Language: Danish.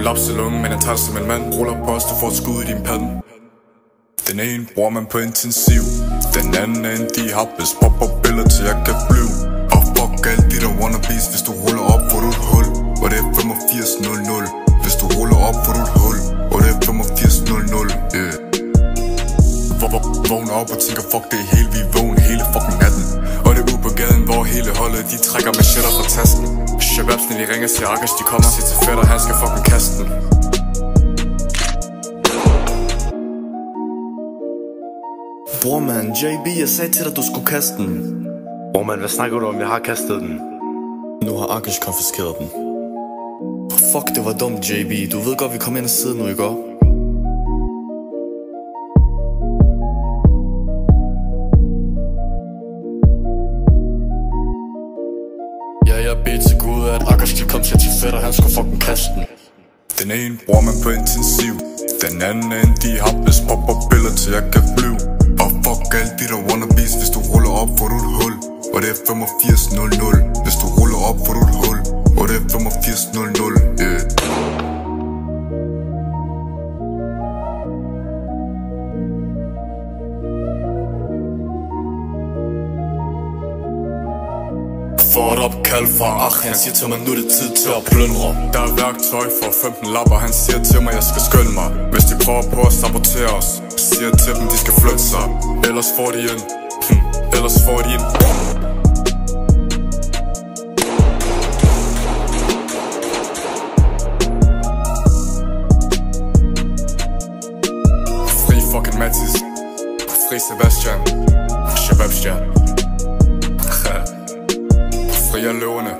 laps i lungen, men han tager det som en mand. Ruller på os, du får et skud i din pande. Den ene bruger man på intensiv, den anden er en dihabbes. Popper billeder til jeg kan blive. Og fuck alle de der wannabes. Hvis du ruller op, får du et hul. Og det er 8500. Hvis du ruller op, får du et hul. Og det er 8500, yeah. Vågner op og tænker, fuck det er hele, vi er vågne hele fucking natten. Og det er ude på gaden, hvor hele holdet, de trækker med shitter fra tasken. Shababsne, de ringer, siger Akash, de kommer. Siger til fætter, han skal fucking kaste den. Bror man, JB, jeg sagde til dig, du skulle kaste den. Bror man, hvad snakker du om? Jeg har kastet den. Nu har Akash konfiskeret den. Fuck, det var dumt, JB. Du ved godt, vi kommer ind og sidder nu, ikke? Ja, jeg beder til Gud, at Akash de kom til fætter, han skulle fucking kaste den. Den ene bruger man på intensiv, den anden er en dihabbes. Popper billeder til jeg kan blive. Og fuck alle de der wannabes. Hvis du ruller op, får du et hul. Og det er 8500. Hvis du ruller op, får du et hul. Og det er 8500, yeah. Får et opkald fra Ach, han siger til mig, nu er det tid til at plyndre. Der er værktøj for 15 lapper, han siger til mig, jeg skal skynde mig. Hvis de prøver på at sabotere os, siger til dem, de skal flytte sig. Ellers får de en, ellers får de en. Fri fucking Mattis, fri Sebastian, Shababstjern. Fri af løverne.